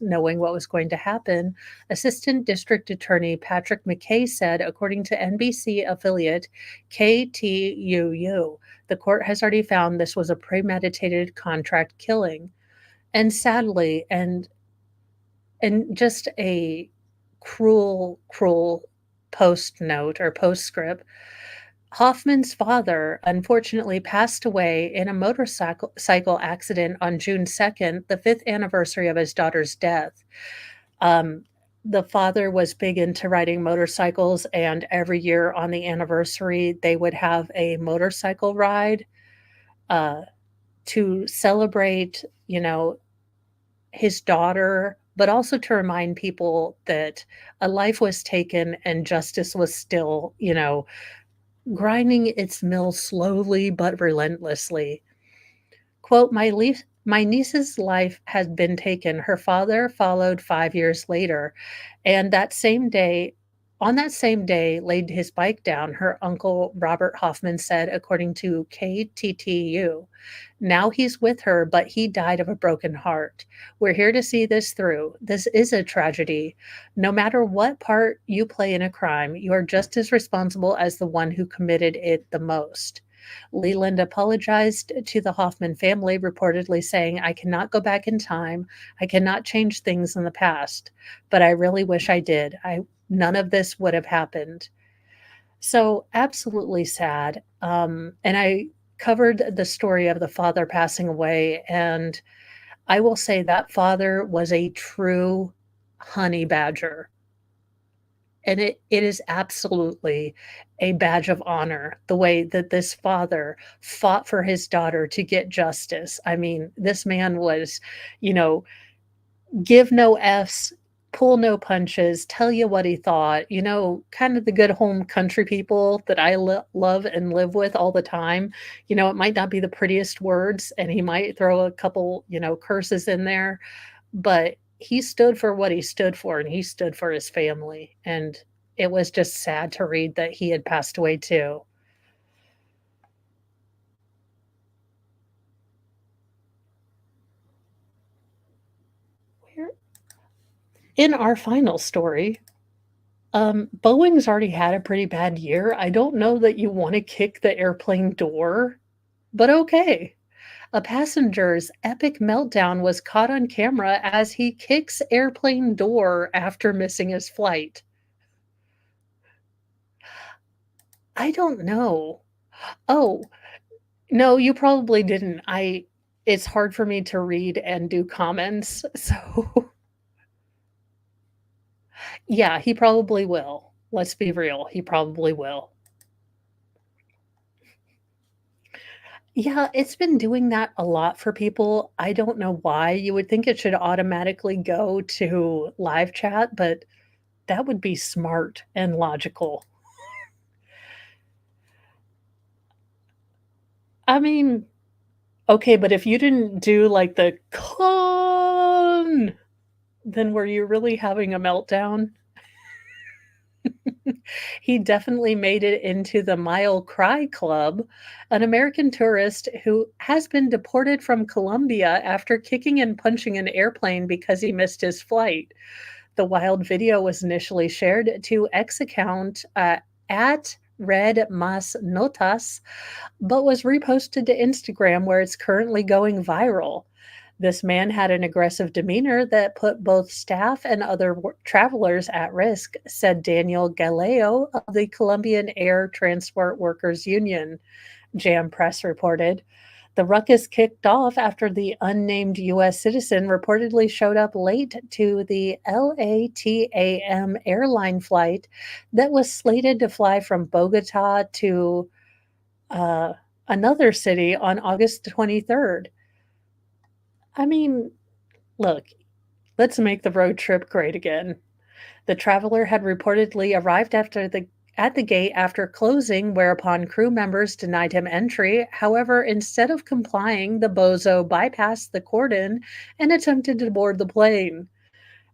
knowing what was going to happen, Assistant District Attorney Patrick McKay said, according to NBC affiliate KTUU. The court has already found this was a premeditated contract killing. And sadly, and just a cruel post note or postscript, Hoffman's father unfortunately passed away in a motorcycle accident on June 2nd, the fifth anniversary of his daughter's death. Um, the father was big into riding motorcycles, and every year on the anniversary, they would have a motorcycle ride uh, to celebrate, his daughter, but also to remind people that a life was taken and justice was still, grinding its mill slowly but relentlessly. Quote, my niece's life had been taken. Her father followed 5 years later, and on that same day, laid his bike down, her uncle Robert Hoffman said, according to KTTU. Now he's with her, but he died of a broken heart. We're here to see this through. This is a tragedy. No matter what part you play in a crime, you are just as responsible as the one who committed it the most. Leland apologized to the Hoffman family, reportedly saying, I cannot go back in time. I cannot change things in the past, but I really wish I did. None of this would have happened. So absolutely sad. And I covered the story of the father passing away, and I will say that father was a true honey badger. And it is absolutely a badge of honor, the way that this father fought for his daughter to get justice. I mean, this man was, you know, give no Fs, pull no punches, tell you what he thought, kind of the good home country people that I love and live with all the time. It might not be the prettiest words, and he might throw a couple, curses in there, but he stood for what he stood for, and he stood for his family. And it was just sad to read that he had passed away too. Where in our final story, Boeing's already had a pretty bad year. I don't know that you want to kick the airplane door, but okay. A passenger's epic meltdown was caught on camera as he kicks airplane door after missing his flight. I don't know. Oh, no, you probably didn't. It's hard for me to read and do comments. So, yeah, he probably will. Let's be real. He probably will. Yeah, it's been doing that a lot for people. I don't know why. You would think it should automatically go to live chat, but that would be smart and logical. I mean, okay, but if you didn't do like the con, then were you really having a meltdown? He definitely made it into the Mile Cry Club, an American tourist who has been deported from Colombia after kicking and punching an airplane because he missed his flight. The wild video was initially shared to X account at Red Mas Notas, but was reposted to Instagram, where it's currently going viral. This man had an aggressive demeanor that put both staff and other travelers at risk, said Daniel Galeo of the Colombian Air Transport Workers Union, Jam Press reported. The ruckus kicked off after the unnamed U.S. citizen reportedly showed up late to the LATAM airline flight that was slated to fly from Bogota to uh, another city on August 23rd. I mean, look, let's make the road trip great again. The traveler had reportedly arrived at the gate after closing, whereupon crew members denied him entry. However, instead of complying, the bozo bypassed the cordon and attempted to board the plane.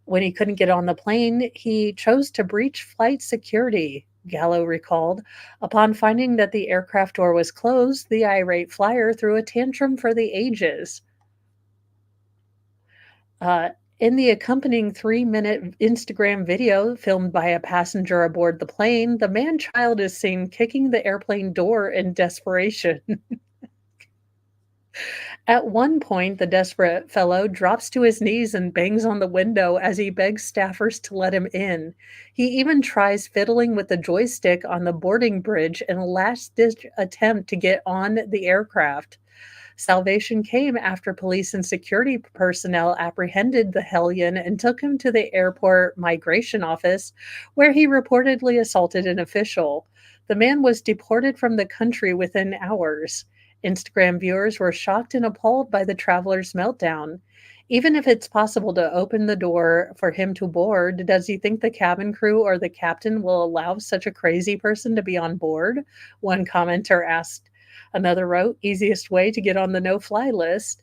When he couldn't get on the plane, he chose to breach flight security, Gallo recalled. Upon finding that the aircraft door was closed, the irate flyer threw a tantrum for the ages. Uh, in the accompanying 3-minute Instagram video filmed by a passenger aboard the plane, the man child is seen kicking the airplane door in desperation. At one point, the desperate fellow drops to his knees and bangs on the window as he begs staffers to let him in. He even tries fiddling with the joystick on the boarding bridge in a last ditch attempt to get on the aircraft. Salvation came after police and security personnel apprehended the hellion and took him to the airport migration office, where he reportedly assaulted an official. The man was deported from the country within hours. Instagram viewers were shocked and appalled by the traveler's meltdown. Even if it's possible to open the door for him to board, does he think the cabin crew or the captain will allow such a crazy person to be on board? One commenter asked. Another wrote, easiest way to get on the no fly list.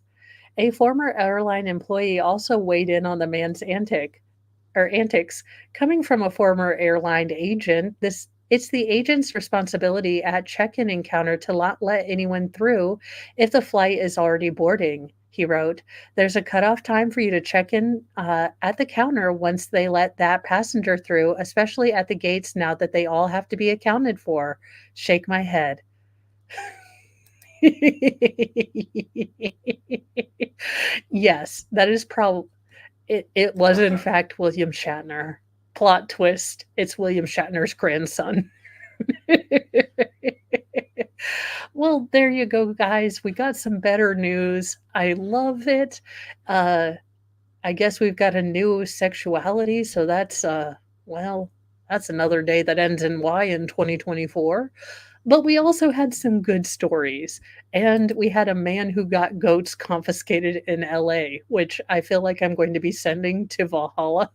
A former airline employee also weighed in on the man's antics. Coming from a former airline agent, it's the agent's responsibility at check-in encounter to not let anyone through if the flight is already boarding, he wrote. There's a cutoff time for you to check in at the counter once they let that passenger through, especially at the gates now that they all have to be accounted for. Shake my head. Yes, that is probably it was in fact William Shatner. Plot twist, it's William Shatner's grandson. Well, there you go, guys. We got some better news. I love it. Uh, I guess we've got a new sexuality, so well, that's another day that ends in Y in 2024. But we also had some good stories, and we had a man who got goats confiscated in LA, which I feel like I'm going to be sending to Valhalla.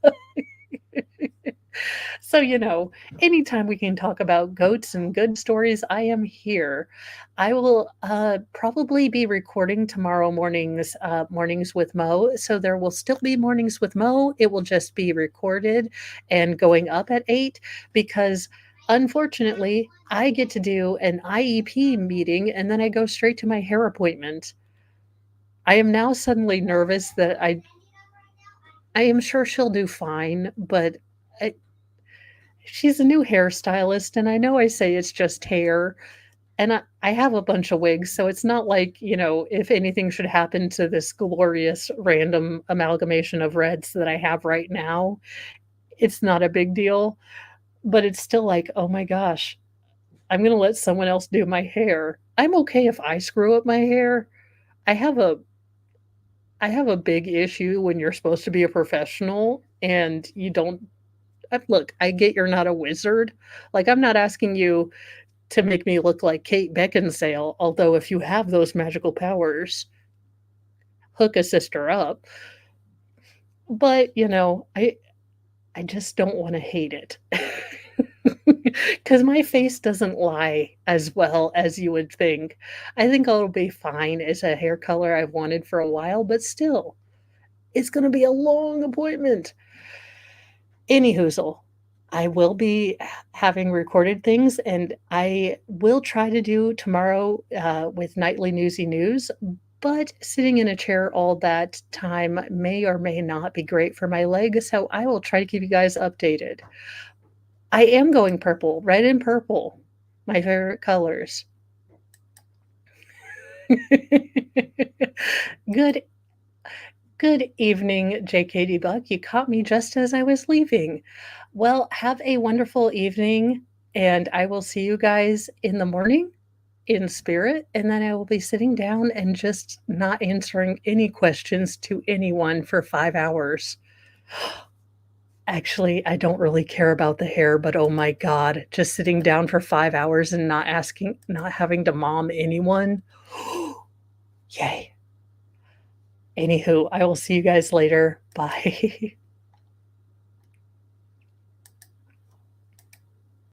So, anytime we can talk about goats and good stories, I am here. I will probably be recording tomorrow mornings with Mo. So there will still be mornings with Mo. It will just be recorded and going up at 8 because unfortunately I get to do an IEP meeting and then I go straight to my hair appointment. I am now suddenly nervous that I am sure she'll do fine, but I she's a new hairstylist, and I know I say it's just hair, and I have a bunch of wigs, so it's not like, if anything should happen to this glorious random amalgamation of reds that I have right now, it's not a big deal, but it's still like, "Oh my gosh, I'm gonna let someone else do my hair." I'm okay if I screw up my hair. I have a I have a big issue when you're supposed to be a professional and you don't look, I get you're not a wizard. Like, I'm not asking you to make me look like Kate Beckinsale, although if you have those magical powers, hook a sister up. But, I just don't wanna hate it. Because my face doesn't lie as well as you would think. I think I'll be fine as a hair color I've wanted for a while, but still, it's gonna be a long appointment. Anyhoozle, I will be having recorded things, and I will try to do tomorrow, with nightly Newsy News, but sitting in a chair all that time may or may not be great for my legs, so I will try to keep you guys updated. I am going purple, red and purple, my favorite colors. Good good evening, JKD Buck. You caught me just as I was leaving. Well, have a wonderful evening, and I will see you guys in the morning in spirit, and then I will be sitting down and just not answering any questions to anyone for 5 hours. Actually, I don't really care about the hair, but oh my god, just sitting down for 5 hours and not having to mom anyone. Yay. Anywho, I will see you guys later. Bye.